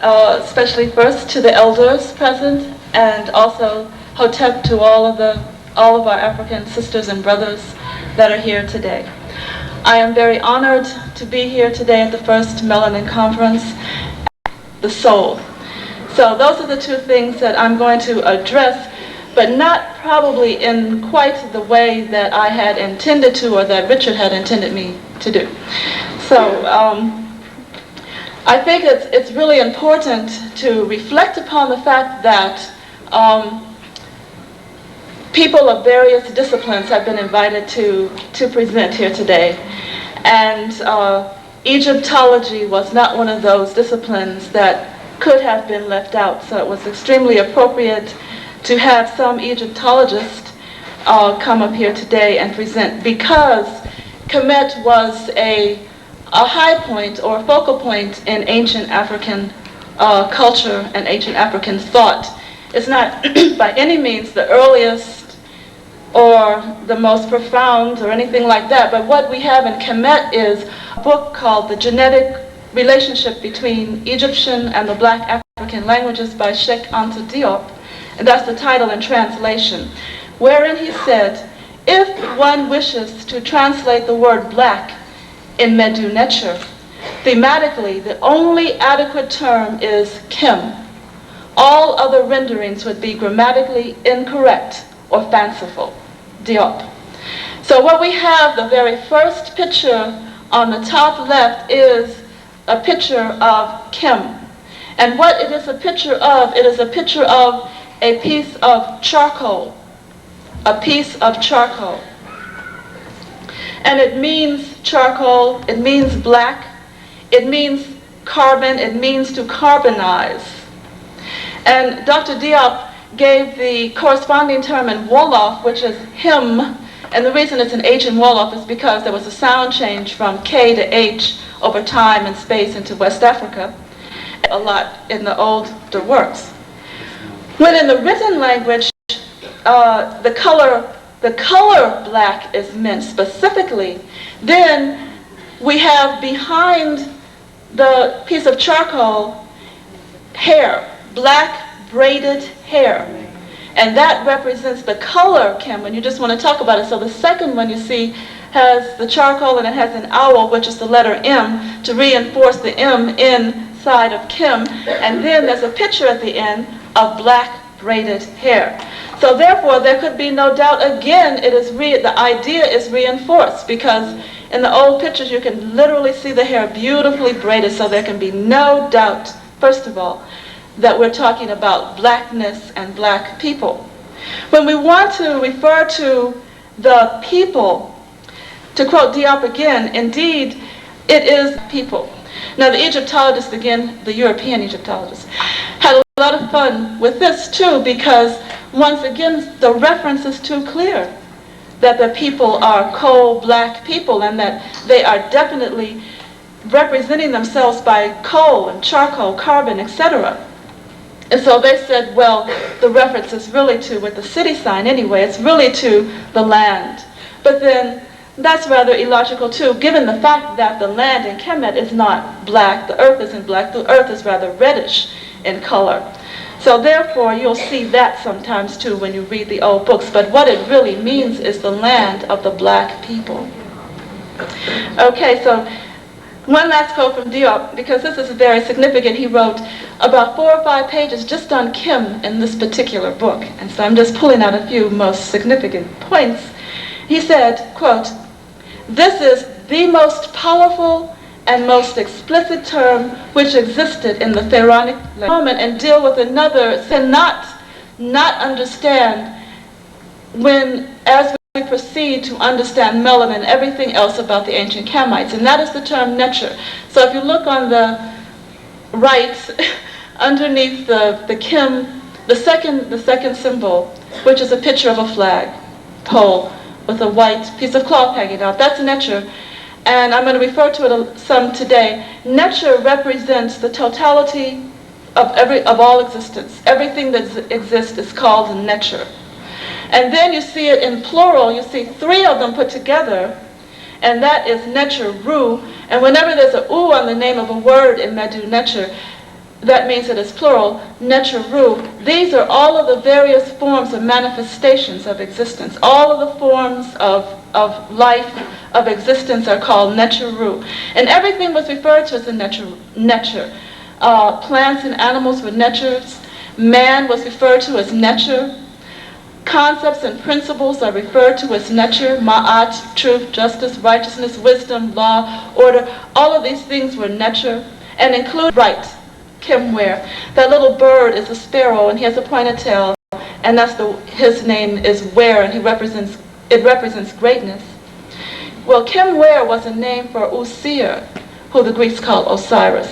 especially first to the elders present, and also Hotep to all of our African sisters and brothers that are here today. I am very honored to be here today at the first Melanin Conference, the soul. So those are the two things that I'm going to address, but not probably in quite the way that I had intended to, or that Richard had intended me to do. So I think it's really important to reflect upon the fact that people of various disciplines have been invited to present here today. And Egyptology was not one of those disciplines that could have been left out. So it was extremely appropriate to have some Egyptologists come up here today and present, because Kemet was a high point or focal point in ancient African culture and ancient African thought. It's not by any means the earliest or the most profound or anything like that, but what we have in Kemet is a book called The Genetic Relationship Between Egyptian and the Black African Languages by Sheikh Anta Diop, and that's the title in translation, wherein he said, if one wishes to translate the word black in Medu Necher, thematically, the only adequate term is Kim. All other renderings would be grammatically incorrect or fanciful. Diop. So what we have, the very first picture on the top left is a picture of Kim. And what it is a picture of, it is a picture of a piece of charcoal. A piece of charcoal. And it means charcoal, it means black, it means carbon, it means to carbonize. And Dr. Diop gave the corresponding term in Wolof, which is him, and the reason it's an H in Wolof is because there was a sound change from K to H over time and space into West Africa, a lot in the older works. When in the written language, the color black is meant specifically, then we have behind the piece of charcoal hair, black braided hair. And that represents the color, Kim, when you just want to talk about it. So the second one you see has the charcoal and it has an owl, which is the letter M, to reinforce the M inside of Kim. And then there's a picture at the end of black braided hair. So therefore, there could be no doubt, again, the idea is reinforced, because in the old pictures you can literally see the hair beautifully braided, so there can be no doubt, first of all, that we're talking about blackness and black people. When we want to refer to the people, to quote Diop again, indeed, it is people. Now the Egyptologists, again, the European Egyptologists, had a lot of fun with this too, because once again, the reference is too clear that the people are coal-black people, and that they are definitely representing themselves by coal and charcoal, carbon, etc. And so they said, well, the reference is really to, with the city sign anyway, it's really to the land. But then that's rather illogical too, given the fact that the land in Kemet is not black, the earth isn't black, the earth is rather reddish in color. So therefore, you'll see that sometimes too when you read the old books. But what it really means is the land of the black people. Okay, so one last quote from Diop, because this is very significant. He wrote about 4 or 5 pages just on Kim in this particular book. And so I'm just pulling out a few most significant points. He said, quote, "This is the most powerful and most explicit term which existed in the Pharaonic language, and deal with another, cannot not understand when, as we proceed to understand Melanin and everything else about the ancient Kamites, and that is the term Necher." So if you look on the right, underneath the Kim, the second symbol, which is a picture of a flag pole with a white piece of cloth hanging out, that's Necher. And I'm going to refer to it some today. Necher represents the totality of all existence. Everything that exists is called Necher. And then you see it in plural. You see 3 of them put together, and that is Necher Ru. And whenever there's a U on the name of a word in Medu Necher, that means that it's plural, necheru. These are all of the various forms of manifestations of existence. All of the forms of life, of existence are called necheru. And everything was referred to as a necher. Plants and animals were nechers. Man was referred to as necher. Concepts and principles are referred to as necher, ma'at, truth, justice, righteousness, wisdom, law, order. All of these things were necher and include right. Kimware. That little bird is a sparrow, and he has a pointed tail, and his name is Ware, and it represents greatness. Well, Kimware was a name for Usir, who the Greeks call Osiris,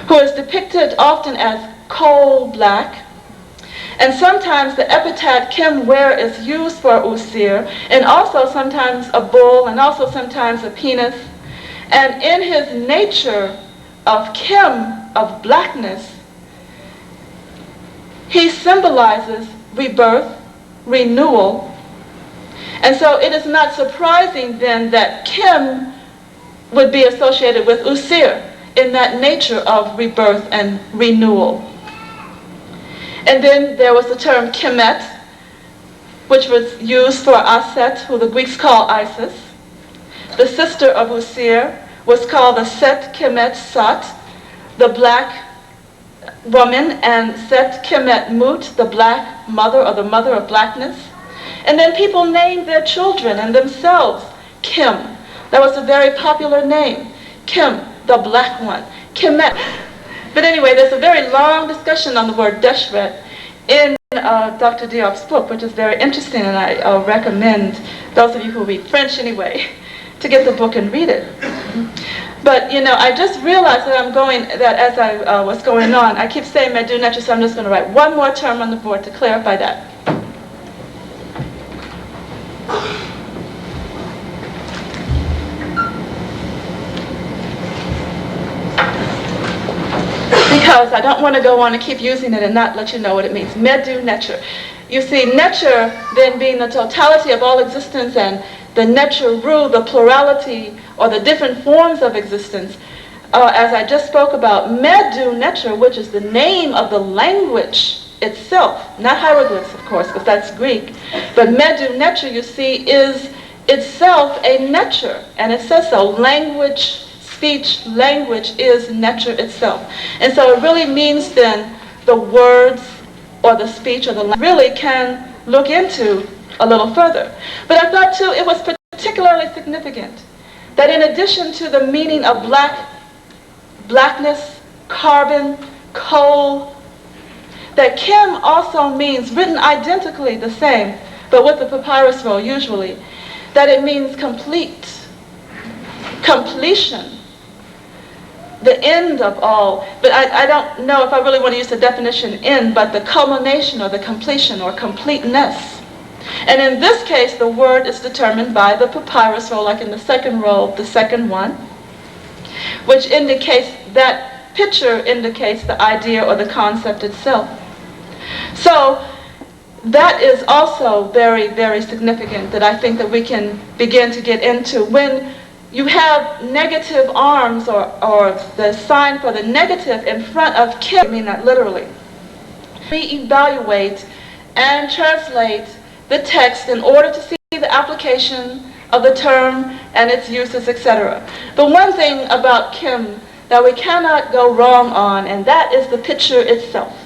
who is depicted often as coal black, and sometimes the epithet Kimware is used for Usir, and also sometimes a bull, and also sometimes a penis. And in his nature of Kim, of blackness, he symbolizes rebirth, renewal. And so it is not surprising then that Kim would be associated with Usir in that nature of rebirth and renewal. And then there was the term Kemet, which was used for Aset, who the Greeks call Isis. The sister of Usir was called the Set Kemet Sat, the black woman, and Set Kemet Mut, the black mother, or the mother of blackness. And then people named their children and themselves Kim. That was a very popular name. Kim, the black one. Kemet. But anyway, there's a very long discussion on the word Deshret in Dr. Diop's book, which is very interesting, and I recommend those of you who read French anyway to get the book and read it. But, I just realized that as I was going on, I keep saying Medu Necher, so I'm just going to write one more term on the board to clarify that. Because I don't want to go on and keep using it and not let you know what it means. Medu Necher. You see, Necher then being the totality of all existence, and the Necheru, the plurality or the different forms of existence, as I just spoke about. Medu Necher, which is the name of the language itself, not hieroglyphs, of course, because that's Greek, but Medu Necher, you see, is itself a Necher, and it says so. Language, speech, language is Necher itself. And so it really means then the words or the speech or the language really can look into a little further. But I thought too it was particularly significant that in addition to the meaning of blackness, carbon, coal, that Kim also means, written identically the same, but with the papyrus roll usually, that it means complete, completion, the end of all. But I don't know if I really want to use the definition end, but the culmination or the completion or completeness. And in this case, the word is determined by the papyrus roll, like in the second roll, the second one, which indicates, that picture indicates the idea or the concept itself. So that is also very, very significant, that I think that we can begin to get into. When you have negative arms or the sign for the negative in front of Kim, I mean that literally. We evaluate and translate the text in order to see the application of the term and its uses, etc. The one thing about Kim that we cannot go wrong on, and that is the picture itself.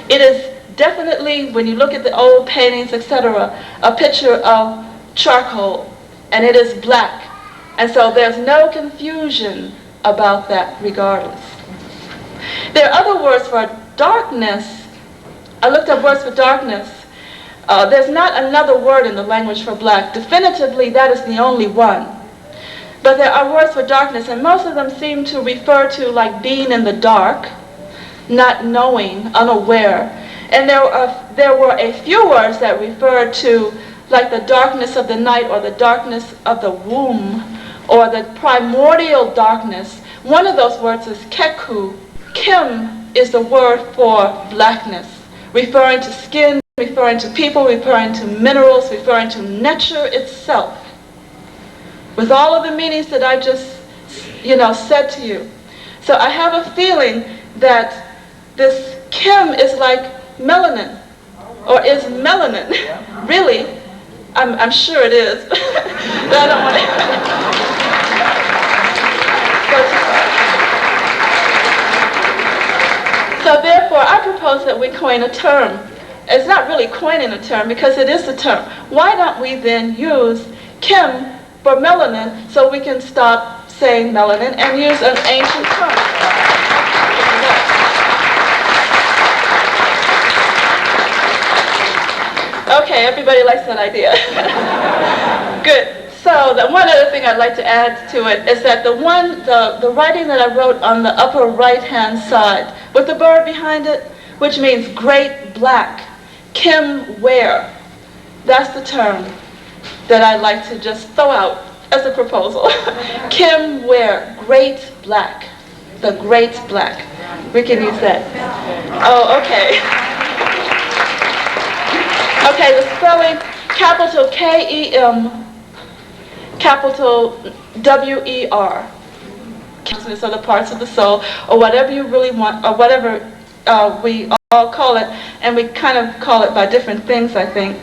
It is definitely, when you look at the old paintings, etc., a picture of charcoal, and it is black. And so there's no confusion about that regardless. There are other words for darkness. I looked up words for darkness. There's not another word in the language for black. Definitively, that is the only one. But there are words for darkness, and most of them seem to refer to like being in the dark, not knowing, unaware. And there were a few words that referred to like the darkness of the night, or the darkness of the womb, or the primordial darkness. One of those words is keku. Kim is the word for blackness, referring to skin, referring to people, referring to minerals, referring to nature itself. With all of the meanings that I just, said to you. So I have a feeling that this Kim is like melanin, or is melanin. Really? I'm sure it is. But I don't want to. So therefore, I propose that we coin a term. It's not really coining a term because it is a term. Why don't we then use Kim for melanin so we can stop saying melanin and use an ancient term? Okay, everybody likes that idea. Good. So the one other thing I'd like to add to it is that the writing that I wrote on the upper right-hand side with the bird behind it, which means great black, Kim Ware. That's the term that I'd like to just throw out as a proposal. Kim Ware, great black. The great black. We can use that. Oh, okay. Okay, the spelling, capital K-E-M, capital W-E-R. Consciousness are the parts of the soul, or whatever you really want, or whatever we all call it, and we kind of call it by different things, I think.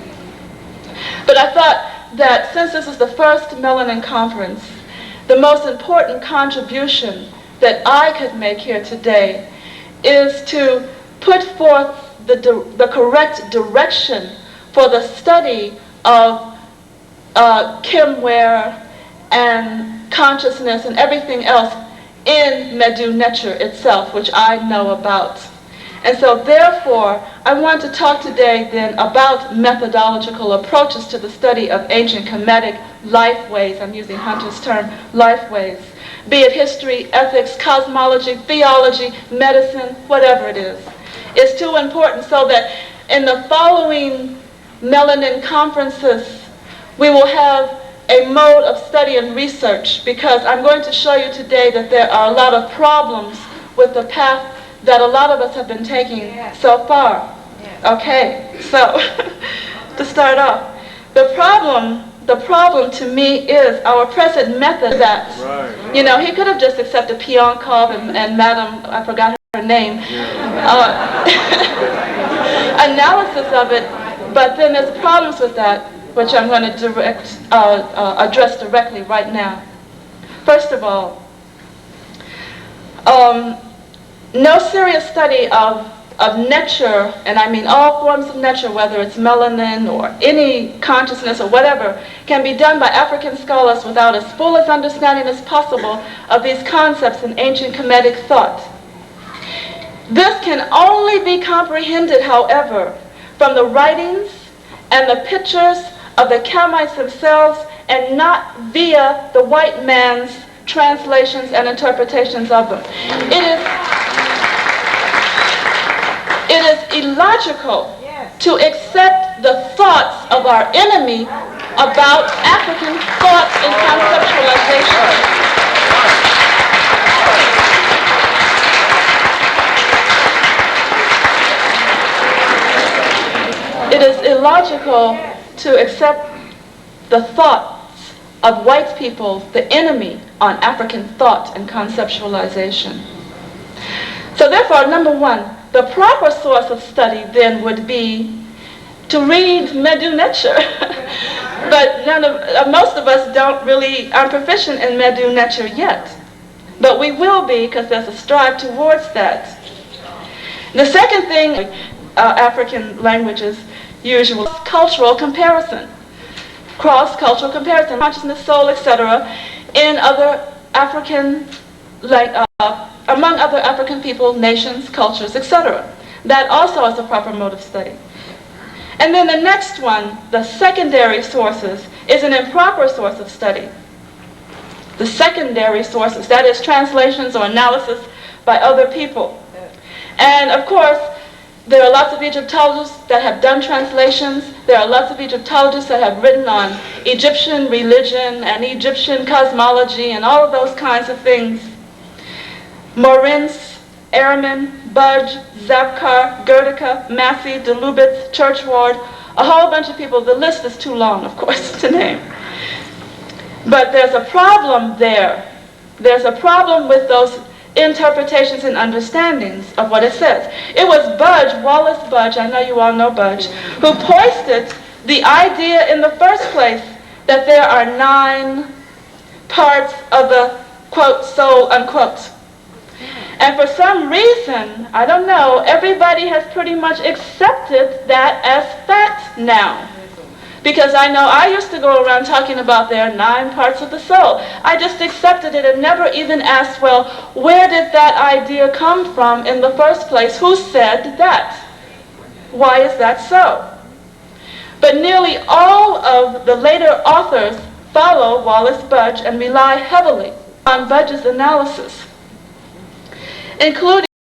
But I thought that since this is the first Melanin Conference, the most important contribution that I could make here today is to put forth the correct direction for the study of Kim Ware and consciousness and everything else in Medu Neter itself, which I know about. And so therefore, I want to talk today then about methodological approaches to the study of ancient Kemetic life ways. I'm using Hunter's term, life ways. Be it history, ethics, cosmology, theology, medicine, whatever it is. It's too important so that in the following Melanin Conferences, we will have a mode of study and research, because I'm going to show you today that there are a lot of problems with the path that a lot of us have been taking so far. Okay, so to start off, the problem to me is our present method that, you know, he could have just accepted Pionkov and Madam, I forgot her name, analysis of it, but then there's problems with that, which I'm going to address directly right now. First of all, no serious study of nature, and I mean all forms of nature, whether it's melanin or any consciousness or whatever, can be done by African scholars without as full as understanding as possible of these concepts in ancient Kemetic thought. This can only be comprehended, however, from the writings and the pictures of the Kamites themselves, and not via the white man's translations and interpretations of them. It is illogical to accept the thoughts of our enemy about African thought and conceptualization. It is illogical to accept the thoughts of white people, the enemy on African thought and conceptualization. So therefore, number one, the proper source of study then would be to read Medu Neter. But most of us aren't proficient in Medu Neter yet. But we will be, because there's a strive towards that. The second thing, African languages usually, cultural comparison. Cross-cultural comparison, consciousness, soul, etc. in other African, among other African people, nations, cultures, etc. That also is a proper mode of study. And then the next one, the secondary sources, is an improper source of study. The secondary sources, that is translations or analysis by other people. And of course, there are lots of Egyptologists that have done translations. There are lots of Egyptologists that have written on Egyptian religion and Egyptian cosmology and all of those kinds of things. Moritz, Ehrman, Budge, Zapkar, Girdika, Massey, de Lubitz, Churchward, a whole bunch of people. The list is too long, of course, to name. But there's a problem there. There's a problem with those interpretations and understandings of what it says. It was Wallace Budge, I know you all know Budge, who posted the idea in the first place that there are 9 parts of the, quote, soul, unquote. And for some reason, I don't know, everybody has pretty much accepted that as fact now. Because I know I used to go around talking about there are 9 parts of the soul. I just accepted it and never even asked, well, where did that idea come from in the first place? Who said that? Why is that so? But nearly all of the later authors follow Wallace Budge and rely heavily on Budge's analysis, including